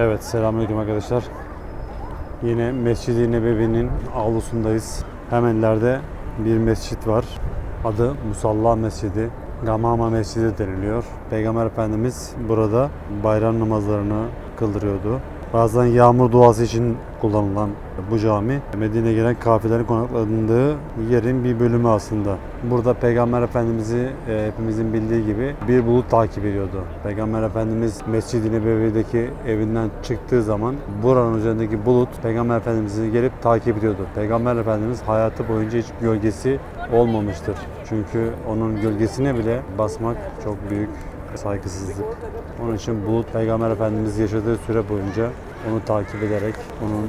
Evet, selamünaleyküm arkadaşlar. Yine Mescid-i Nebevi'nin avlusundayız. Hemen ileride bir mescit var. Adı Musalla Mescidi, Gamama Mescidi deniliyor. Peygamber Efendimiz burada bayram namazlarını kıldırıyordu. Bazen yağmur duası için kullanılan bu cami, Medine'ye gelen kafirlerin konaklandığı yerin bir bölümü aslında. Burada Peygamber Efendimiz'i hepimizin bildiği gibi bir bulut takip ediyordu. Peygamber Efendimiz Mescid-i Nebevi'deki evinden çıktığı zaman buranın üzerindeki bulut Peygamber Efendimiz'i gelip takip ediyordu. Peygamber Efendimiz hayatı boyunca hiç gölgesi olmamıştır. Çünkü onun gölgesine bile basmak çok büyük saygısızlık. Onun için bulut Peygamber Efendimiz yaşadığı süre boyunca onu takip ederek onun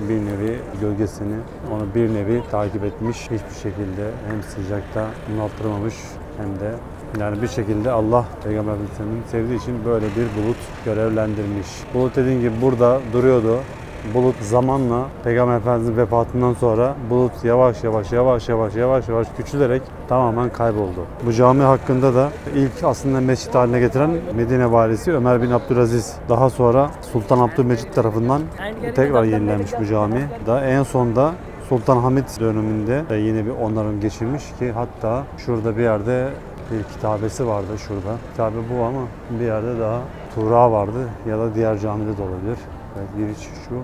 bir nevi gölgesini, onu bir nevi takip etmiş. Hiçbir şekilde hem sıcakta bunalttırmamış hem de yani bir şekilde Allah Peygamber Efendimiz'in sevdiği için böyle bir bulut görevlendirmiş. Bulut dediğim gibi burada duruyordu. Bulut zamanla Peygamber Efendimiz'in vefatından sonra bulut yavaş yavaş küçülerek tamamen kayboldu. Bu cami hakkında da ilk aslında mescit haline getiren Medine valisi Ömer bin Abdülaziz. Daha sonra Sultan Abdülmecit tarafından tekrar yenilenmiş bu cami. Daha en sonda Sultan Hamid döneminde de yine bir onarım geçirmiş ki hatta şurada bir yerde bir kitabesi vardı şurada. Kitabe bu ama bir yerde daha Tuğra vardı ya da diğer camide de olabilir. Evet, giriş şu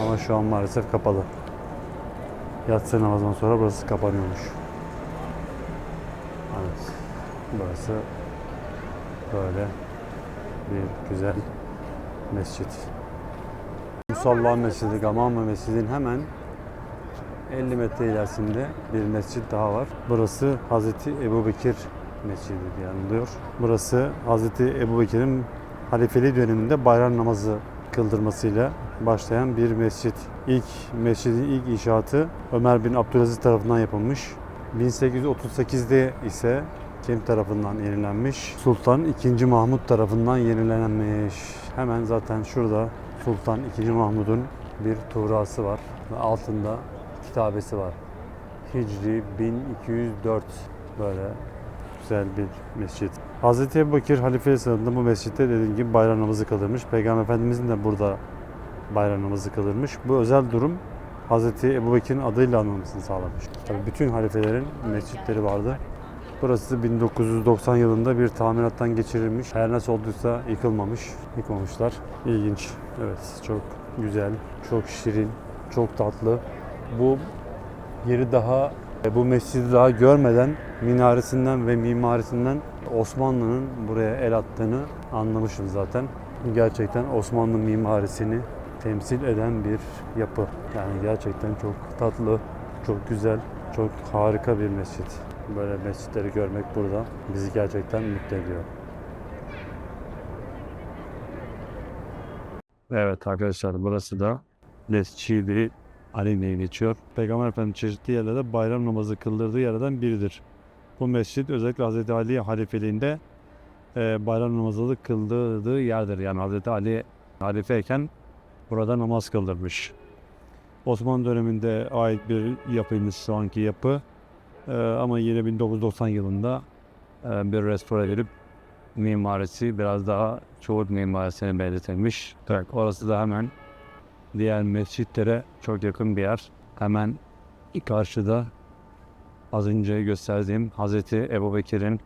ama şu an maalesef kapalı. Yatsı namazından sonra burası kapanıyormuş. Evet, burası böyle bir güzel mescit. Musalla Mescidi, Gamama Mescidi'nin hemen 50 metre ilerisinde bir mescit daha var. Burası Hazreti Ebubekir Mescidi diye anılıyor. Burası Hazreti Ebubekir'in halifeliği döneminde bayram namazı kıldırmasıyla başlayan bir mescit. Mescidin ilk inşaatı Ömer bin Abdülaziz tarafından yapılmış. 1838'de ise kim tarafından yenilenmiş? Sultan II. Mahmut tarafından yenilenmiş. Hemen zaten şurada Sultan II. Mahmud'un bir tuğrası var ve altında kitabesi var. Hicri 1204 böyle güzel bir mescit. Hz. Ebubekir halifeliği sırasında bu mescitte dediğim gibi bayram namazı kılırmış. Peygamber Efendimizin de burada bayram namazı kılırmış. Bu özel durum Hz. Ebubekir'in adıyla anılmasını sağlamış. Tabii bütün halifelerin mescitleri vardı. Burası 1990 yılında bir tamirattan geçirilmiş. Her nasıl olduysa yıkmamışlar. İlginç. Evet, çok güzel, çok şirin, çok tatlı. Bu yeri bu mescidi daha görmeden minaresinden ve mimarisinden Osmanlı'nın buraya el attığını anlamışım zaten. Gerçekten Osmanlı mimarisini temsil eden bir yapı. Yani gerçekten çok tatlı, çok güzel, çok harika bir mescit. Böyle mescitleri görmek burada bizi gerçekten mutlu ediyor. Evet arkadaşlar, burası da Mescid-i Ali diye geçiyor. Peygamber Efendimiz çeşitli yerlerde bayram namazı kıldırdığı yerlerden biridir. Bu mescid özellikle Hz. Ali halifeliğinde bayram namazı kıldırdığı yerdir. Yani Hz. Ali halifeyken burada namaz kıldırmış. Osmanlı döneminde ait bir yapıymış şu anki yapı. Ama yine 1990 yılında bir restore edilip mimarisi biraz daha Çoğut mimarisine benzetilmiş. Evet, orası da hemen diğer mescitlere çok yakın bir yer. Hemen karşıda az önce gösterdiğim Hazreti Ebubekir'in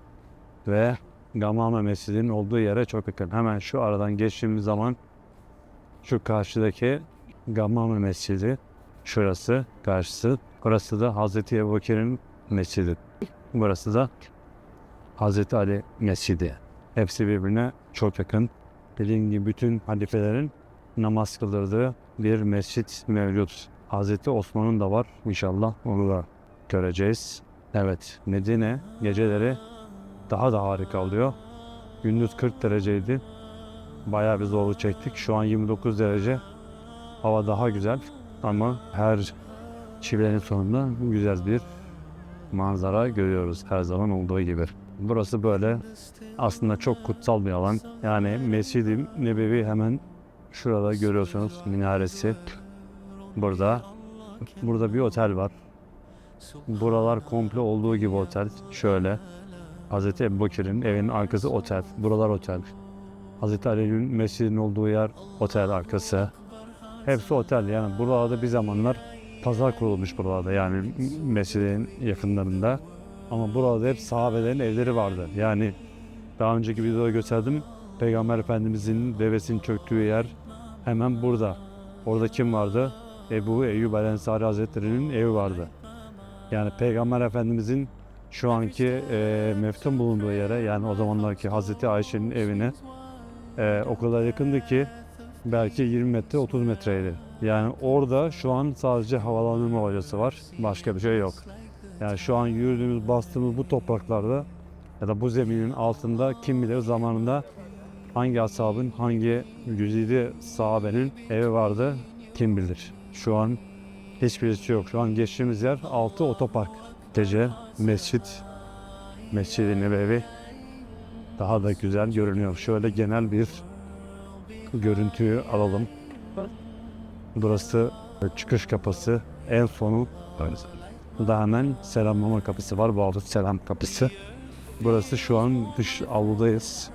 ve Gamame Mescidi'nin olduğu yere çok yakın. Hemen şu aradan geçtiğimiz zaman şu karşıdaki Gamame Mescidi, şurası karşısı. Burası da Hazreti Ebubekir'in mescidi. Burası da Hazreti Ali Mescidi. Hepsi birbirine çok yakın. Dediğim gibi bütün halifelerin namaz kıldırdığı bir mescit mevcut. Hazreti Osman'ın da var. İnşallah onu da göreceğiz. Evet, Medine geceleri daha da harika oluyor. Gündüz 40 dereceydi. Bayağı bir zorluk çektik. Şu an 29 derece. Hava daha güzel ama her çivilerin sonunda güzel bir manzara görüyoruz her zaman olduğu gibi. Burası böyle aslında çok kutsal bir alan. Yani Mescid-i Nebevi hemen şurada görüyorsunuz minaresi. Burada bir otel var. Buralar komple olduğu gibi otel. Şöyle Hz. Ebubekir'in evinin arkası otel. Buralar otel. Hazreti Ali'nin mescidinin olduğu yer otel arkası. Hepsi otel. Yani buralarda bir zamanlar pazar kurulmuş buralarda, yani mescidin yakınlarında. Ama burada hep sahabelerin evleri vardı. Yani daha önceki videoda gösterdim. Peygamber Efendimizin devesinin çöktüğü yer hemen burada. Orada kim vardı? Ebu Eyyub el-Ensari Hazretleri'nin evi vardı. Yani Peygamber Efendimizin şu anki meftun bulunduğu yere, yani o zamanlarki Hazreti Ayşe'nin evine o kadar yakındı ki belki 20 metre 30 metreydi. Yani orada şu an sadece havalandırma hocası var. Başka bir şey yok. Yani şu an yürüdüğümüz, bastığımız bu topraklarda ya da bu zeminin altında kim bilir zamanında hangi ashabın, hangi güzide sahabenin evi vardı kim bilir. Şu an hiçbirisi yok. Şu an geçtiğimiz yer altı otopark. Gece Mescid-i Nebevi daha da güzel görünüyor. Şöyle genel bir görüntüyü alalım. Burası çıkış kapısı. En sonu da hemen selamlama kapısı var. Bağlı selam kapısı. Burası şu an dış avludayız.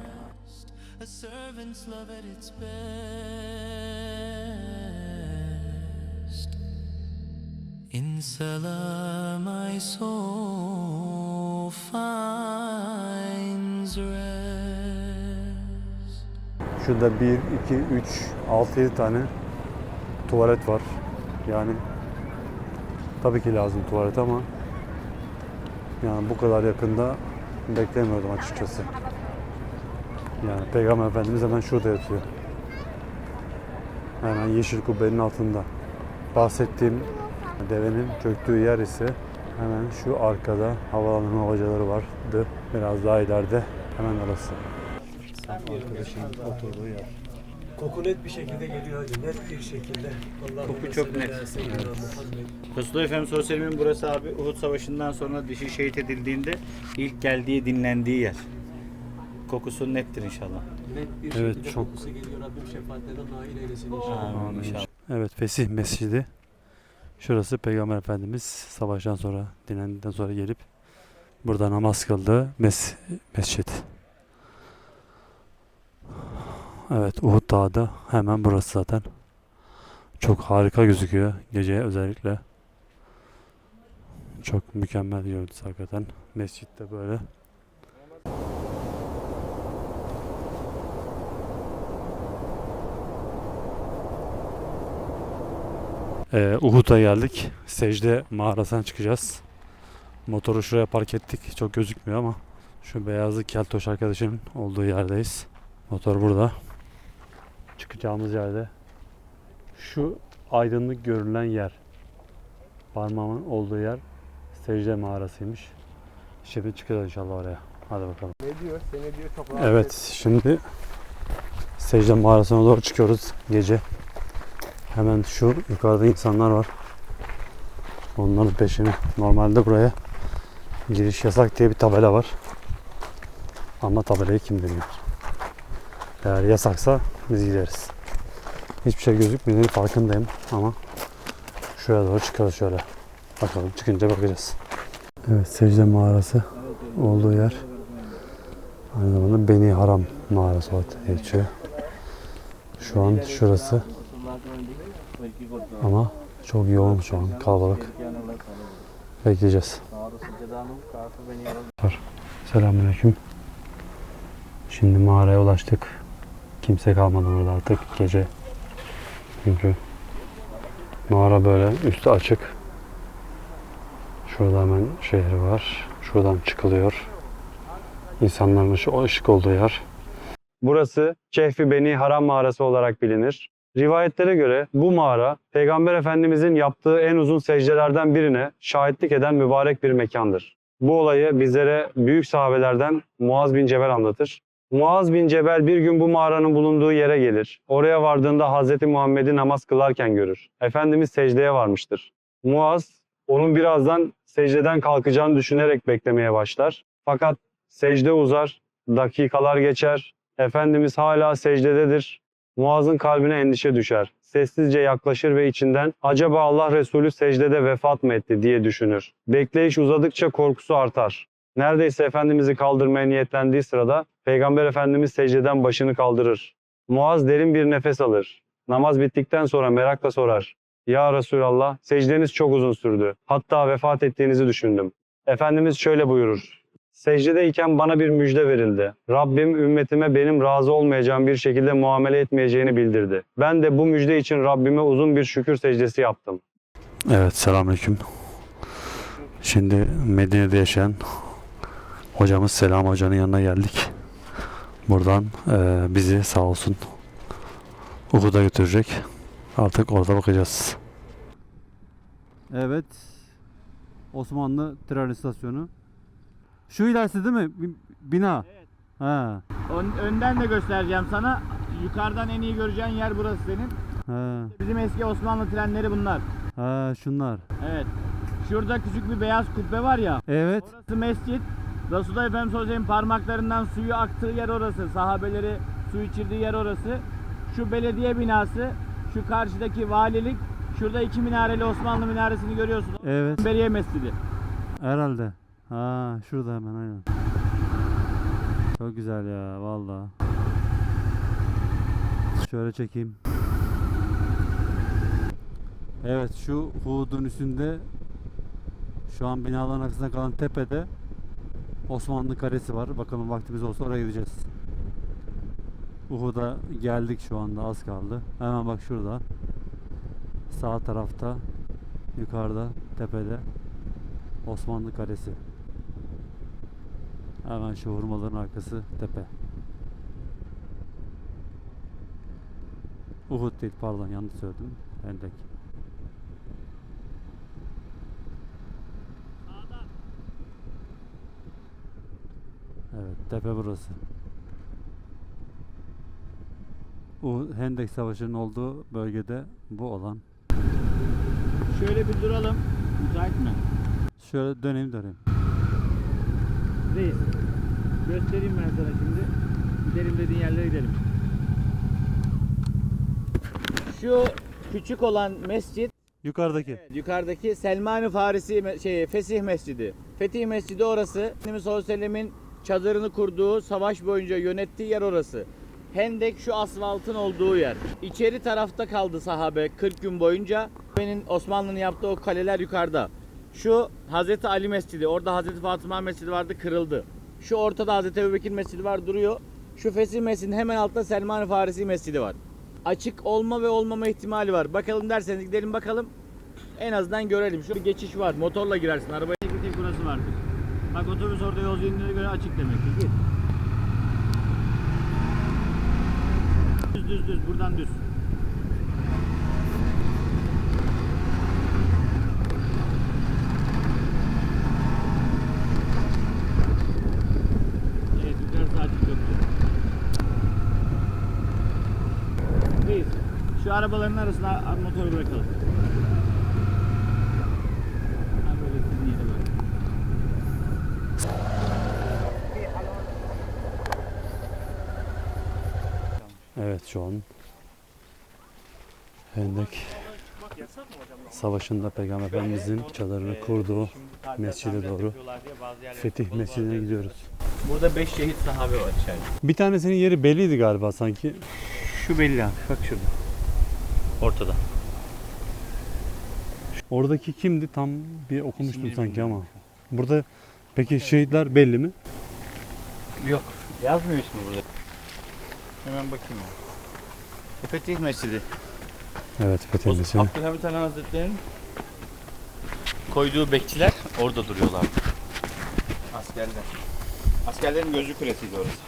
In salam my soul finds rest. Şurada 1, 2, 3, 6, 7 tane tuvalet var. Yani tabii ki lazım tuvalet ama yani bu kadar yakında beklemiyordum açıkçası. Yani Peygamber Efendimiz hemen şurada yatıyor. Hemen yeşil kubbenin altında. Bahsettiğim devenin çöktüğü yer ise hemen şu arkada havalandırma hocaları vardı. Biraz daha ileride hemen orası. Arkadaşımın oturduğu yer. Koku net bir şekilde geliyor hacı, net bir şekilde. Koku çok net. Resulullah Efendimiz Aleyhisselam'ın burası abi Uhud Savaşı'ndan sonra dişi şehit edildiğinde ilk geldiği, dinlendiği yer. Kokusu nettir inşallah. Net bir Evet, şekilde çok. kokusu geliyor. Rabbim şefaatlerine nail eylesin inşallah. Amin inşallah. Evet, Fesih Mescidi. Şurası Peygamber Efendimiz savaştan sonra, dinlendikten sonra gelip burada namaz kıldığı mescid. Evet, Uhud Dağı da hemen burası zaten. Çok harika gözüküyor gece özellikle. Çok mükemmel görüntüsü hakikaten. Mescid de böyle. Uhud'a geldik. Secde mağarasına çıkacağız. Motoru şuraya park ettik. Çok gözükmüyor ama şu beyazlı keltoş arkadaşın olduğu yerdeyiz. Motor burada. Çıkacağımız yerde şu aydınlık görülen yer, parmağımın olduğu yer secde mağarasıymış. Şimdi çıkacağız inşallah oraya. Hadi bakalım. Ne diyor? Seni diyor çok rahat. Evet, şimdi secde mağarasına doğru çıkıyoruz gece. Hemen şu yukarıda insanlar var. Onların peşine. Normalde buraya giriş yasak diye bir tabela var. Ama tabelayı kim bilmiyor. Eğer yasaksa biz gideriz. Hiçbir şey gözükmediğinin farkındayım ama şuraya doğru çıkarız şöyle. Bakalım, çıkınca bakacağız. Evet, secde mağarası olduğu yer. Aynı zamanda Beni Haram mağarası olarak geçiyor. Şu an şurası. Ama çok yoğun şu an, kalabalık. Bekleyeceğiz. Selamünaleyküm. Şimdi mağaraya ulaştık. Kimse kalmadı burada artık gece. Çünkü mağara böyle üstü açık. Şurada hemen şehri var. Şuradan çıkılıyor. İnsanların o ışık olduğu yer. Burası Kehf-i Beni Haram mağarası olarak bilinir. Rivayetlere göre bu mağara Peygamber Efendimizin yaptığı en uzun secdelerden birine şahitlik eden mübarek bir mekandır. Bu olayı bizlere büyük sahabelerden Muaz bin Cebel anlatır. Muaz bin Cebel bir gün bu mağaranın bulunduğu yere gelir. Oraya vardığında Hz. Muhammed'i namaz kılarken görür. Efendimiz secdeye varmıştır. Muaz onun birazdan secdeden kalkacağını düşünerek beklemeye başlar. Fakat secde uzar, dakikalar geçer. Efendimiz hala secdededir. Muaz'ın kalbine endişe düşer. Sessizce yaklaşır ve içinden acaba Allah Resulü secdede vefat mı etti diye düşünür. Bekleyiş uzadıkça korkusu artar. Neredeyse Efendimiz'i kaldırmaya niyetlendiği sırada Peygamber Efendimiz secdeden başını kaldırır. Muaz derin bir nefes alır. Namaz bittikten sonra merakla sorar. Ya Resulallah, secdeniz çok uzun sürdü. Hatta vefat ettiğinizi düşündüm. Efendimiz şöyle buyurur. Secdedeyken bana bir müjde verildi. Rabbim ümmetime benim razı olmayacağım bir şekilde muamele etmeyeceğini bildirdi. Ben de bu müjde için Rabbime uzun bir şükür secdesi yaptım. Evet, selamünaleyküm. Şimdi Medine'de yaşayan hocamız Selam Hoca'nın yanına geldik. Buradan bizi sağ olsun Uhud'a götürecek. Artık orada bakacağız. Evet. Osmanlı tren istasyonu. Şu ilerisi değil mi? Bina. Evet. Ha. Önden de göstereceğim sana. Yukarıdan en iyi göreceğin yer burası senin. Ha. Bizim eski Osmanlı trenleri bunlar. Ha, şunlar. Evet. Şurada küçük bir beyaz kubbe var ya. Evet. Orası mescit. Resulullah Efendimiz sallallahu aleyhi ve sellem parmaklarından suyu aktığı yer orası. Sahabeleri su içirdiği yer orası. Şu belediye binası, şu karşıdaki valilik, şurada 2 minareli Osmanlı minaresini görüyorsun. Evet. Beriye Mescidi. Herhalde. Ha, şurada hemen aynen. Çok güzel ya vallahi. Şöyle çekeyim. Evet, şu Uhud'un üstünde şu an binaların arkasında kalan tepede Osmanlı Kalesi var. Bakalım vaktimiz olsa oraya gideceğiz. Uhud'a geldik şu anda, az kaldı. Hemen bak şurada. Sağ tarafta, yukarıda, tepede Osmanlı Kalesi. Hemen şu hurmaların arkası tepe. Uhud değil, pardon, yanlış söyledim. Hendek. Evet, tepe burası. Hendek Savaşı'nın olduğu bölgede bu olan. Şöyle bir duralım. Müsait mi? Şöyle döneyim. Reis. Göstereyim ben sana şimdi. Gidelim dediğin yerlere gidelim. Şu küçük olan mescit, Yukarıdaki. yukarıdaki Selman-ı Farisi Fesih Mescidi. Fetih Mescidi orası. Efendimiz sallallahu aleyhi ve sellemin çadırını kurduğu, savaş boyunca yönettiği yer orası. Hendek şu asfaltın olduğu yer. İçeri tarafta kaldı sahabe 40 gün boyunca. Osmanlı'nın yaptığı o kaleler yukarıda. Şu Hazreti Ali Mescidi, orada Hazreti Fatıma Mescidi vardı, kırıldı. Şu ortada Hazreti Ebubekir Mescidi var, duruyor. Şu Fesih Mescidi'nin hemen altında Selman-ı Farisi Mescidi var. Açık olma ve olmama ihtimali var. Bakalım derseniz gidelim bakalım. En azından görelim. Şu bir geçiş var. Motorla girersin. Arabaya tek burası vardır. Bak otobüs orada yolcu indiğine göre açık demek ki. Git. Düz. Buradan düz. Evet, yukarısı açık, çok güzel. Reis, şu arabaların arasına motoru bırakalım. Ha, böyle sizin yere böyle. Evet, şu an Hendek Savaşı'nda Peygamber Efendimiz'in çadırını kurduğu mescide doğru, Fetih Mescidi'ne gidiyoruz. Burada 5 şehit sahabe var içeride. Bir tanesinin yeri belliydi galiba sanki. Şu belli abi, bak şurada. Ortada. Oradaki kimdi tam bir okumuştum İsmini sanki bilmiyorum. ama. Burada peki şehitler belli mi? Yok. Yazmıyor ismi burada. Hemen bakayım ya. Fetih Mescidi. Evet, Fetih Mescidi. Abdülhamit Han Hazretleri'nin koyduğu bekçiler orada duruyorlardı. Askerler. Askerlerin gözcü kulesiydi orası.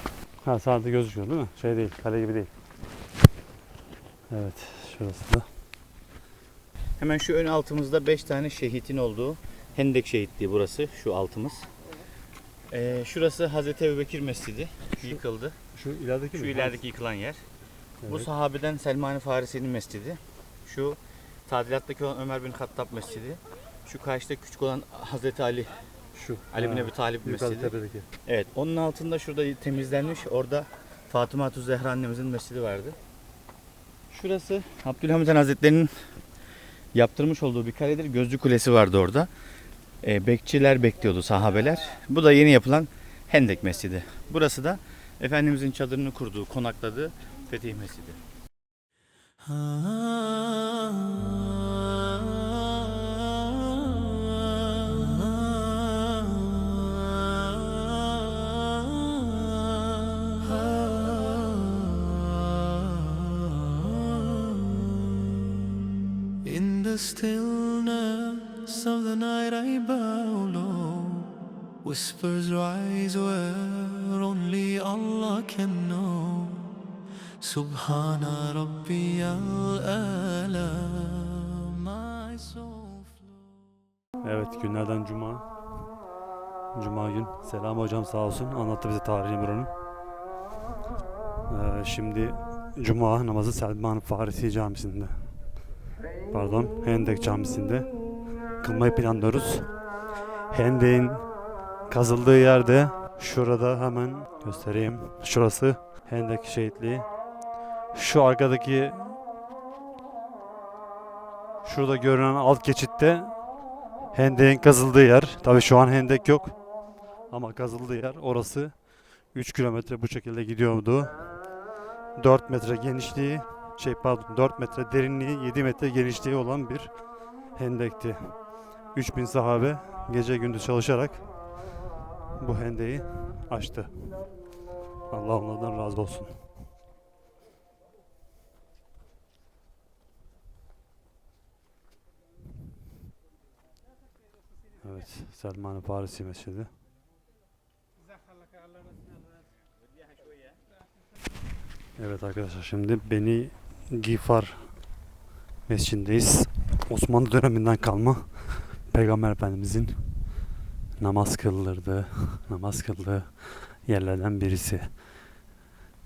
Ha, sağda gözüküyor değil mi? Şey değil, kale gibi değil. Evet, şurası da. Hemen şu ön altımızda 5 tane şehitin olduğu Hendek Şehitliği burası. Şu altımız. Şurası Hazreti Ebubekir Mescidi. Yıkıldı. Şu ilerideki Şu mi? ilerideki yıkılan yer. Bu Evet. sahabeden Selman-ı Farisi'nin mescidi. Şu tadilattaki olan Ömer bin Hattab Mescidi. Şu karşıda küçük olan Hazreti Ali, Şu. Ali bin Ebi Talib Yukarı Mescidi. tepedeki. Evet, onun altında şurada temizlenmiş. Orada Fatıma Zehra annemizin mescidi vardı. Şurası Abdülhamit Han Hazretleri'nin yaptırmış olduğu bir kaledir. Gözcü kulesi vardı orada. Bekçiler bekliyordu, sahabeler. Bu da yeni yapılan Hendek Mescidi. Burası da Efendimizin çadırını kurduğu, konakladığı Fetih Mescidi. In the stillness of the night I bow low. Whispers rise where only Allah can know. Subhana Rabbiyal Ala. My soul flows. Evet, günlerden cuma. Cuma gün. Selam hocam, sağ olsun. Anlattı bize tarihini buranın. Şimdi cuma namazı Selman Farisi Camisi'nde. Pardon, Hendek Camisi'nde kılmayı planlıyoruz. Hendek'in kazıldığı yerde, şurada hemen göstereyim. Şurası Hendek şehitliği. Şu arkadaki, şurada görünen alt geçitte Hendek'in kazıldığı yer. Tabii şu an Hendek yok. Ama kazıldığı yer orası. 3 kilometre bu şekilde gidiyordu. 4 metre genişliği, 4 metre derinliği, 7 metre genişliği olan bir hendekti. 3000 sahabe gece gündüz çalışarak bu hendeyi açtı. Allah onlardan razı olsun. Evet, Selman-ı Farisi Mescidi. Evet arkadaşlar, şimdi Beni Gifar Mescidindeyiz. Osmanlı döneminden kalma Peygamber Efendimizin namaz kıldığı yerlerden birisi.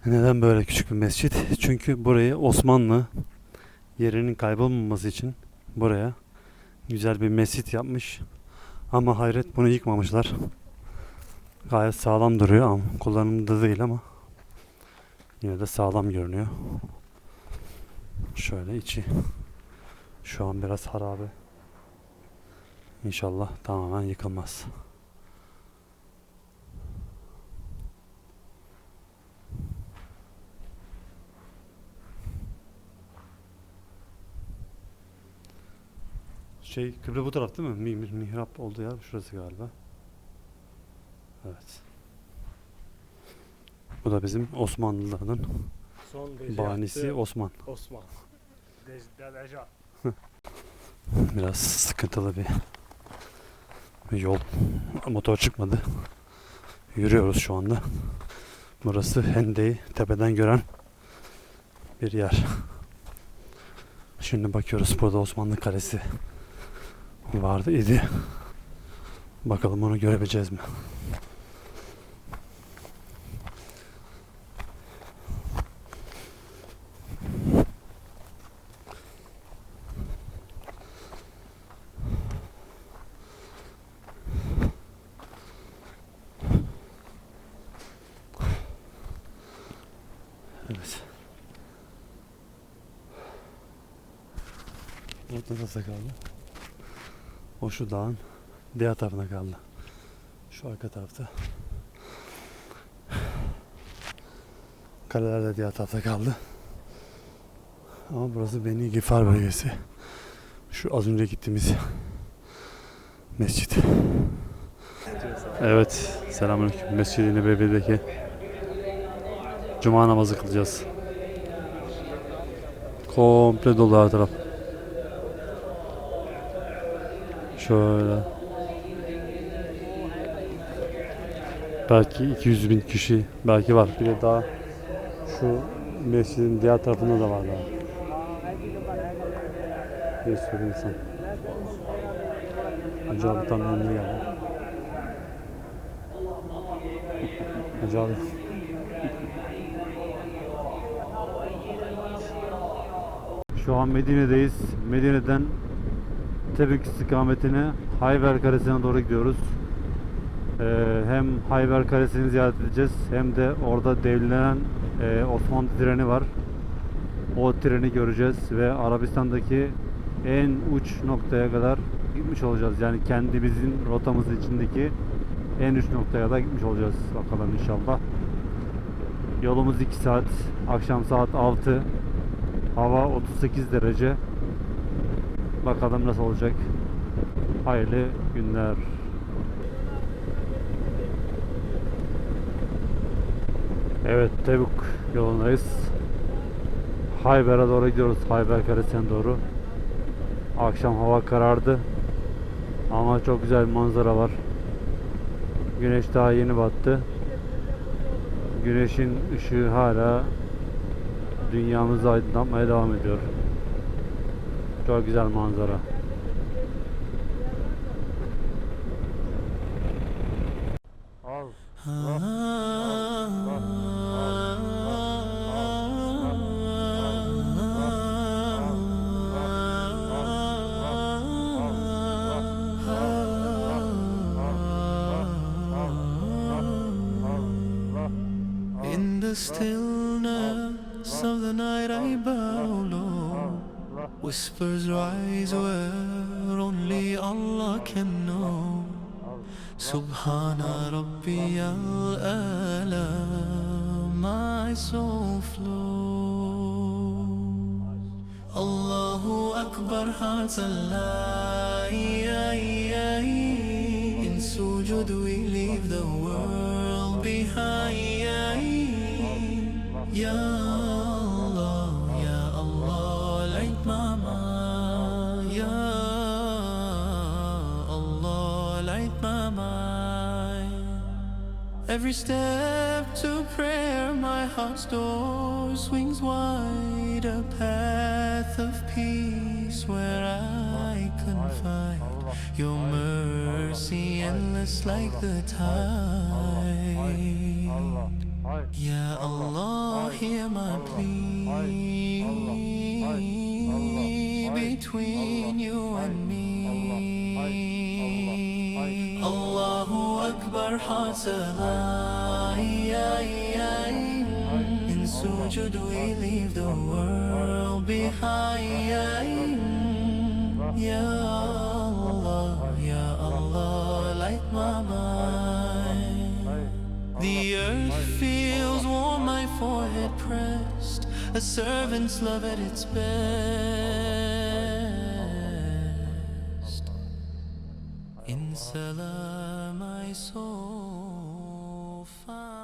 Neden böyle küçük bir mescit? Çünkü burayı Osmanlı yerinin kaybolmaması için buraya güzel bir mescit yapmış. Ama hayret, bunu yıkmamışlar. Gayet sağlam duruyor ama kullanımda değil ama yine de sağlam görünüyor. Şöyle içi şu an biraz harabe. İnşallah tamamen yıkılmaz. Kıble bu taraf değil mi? Mihrap olduğu yer şurası galiba. Evet. Bu da bizim Osmanlıların Son gece banisi yaptı Osman. Osman. Deja. Biraz sıkıntılı bir yol. Motor çıkmadı. Yürüyoruz şu anda. Burası Hendek'i tepeden gören bir yer. Şimdi bakıyoruz, burada Osmanlı Kalesi vardı idi. Bakalım onu görebileceğiz mi? Evet. Orada nasıl kaldı? O şu dağın diğer tarafına kaldı. Şu arka tarafta. Kaleler de diğer tarafta kaldı. Ama burası Beni Gifar bölgesi. Şu az önce gittiğimiz mescit. Evet, selamünaleyküm. Mescid-i Nebevi'deki Cuma namazı kılacağız. Komple dolu her taraf. Şöyle. Belki 200 bin kişi belki var. Bir de daha şu mescidin diğer tarafında da var daha. Bir sürü insan. Hacı abi tam önüne geldi. Hacı abi. Şu an Medine'deyiz. Medine'den Tebük istikametine Hayber Kalesi'ne doğru gidiyoruz. Hem Hayber Kalesi'ni ziyaret edeceğiz, hem de orada devlenen Osmanlı treni var. O treni göreceğiz ve Arabistan'daki en uç noktaya kadar gitmiş olacağız. Yani kendimizin rotamız içindeki en uç noktaya da gitmiş olacağız bakalım inşallah. Yolumuz 2 saat. Akşam saat 6. Hava 38 derece. Bakalım nasıl olacak. Hayırlı günler. Evet, Tebük yolundayız. Hayber'e doğru gidiyoruz. Hayber Kalesi'ne doğru. Akşam hava karardı. Ama çok güzel bir manzara var. Güneş daha yeni battı. Güneşin ışığı hala dünyamızı aydınlatmaya devam ediyor. Çok güzel manzara. In the stillness of the night I bow low. Whispers rise where only Allah can know. Subhana Rabbi al-Ala, my soul flows. Allahu Akbar, hearts alive. In sujud we leave the world behind. Ya Allah, light my mind. Ya Allah, light my mind. Every step to prayer, my heart's door swings wide. A path of peace where I confide. Your mercy endless like the tide. Ya Allah, hear my plea between you and me. Allahu Akbar, hearts alive. In sujud we leave the world behind. Ya Allah, light my mind. The earth feels warm, my forehead pressed, a servant's love at its best. In salam my soul finds.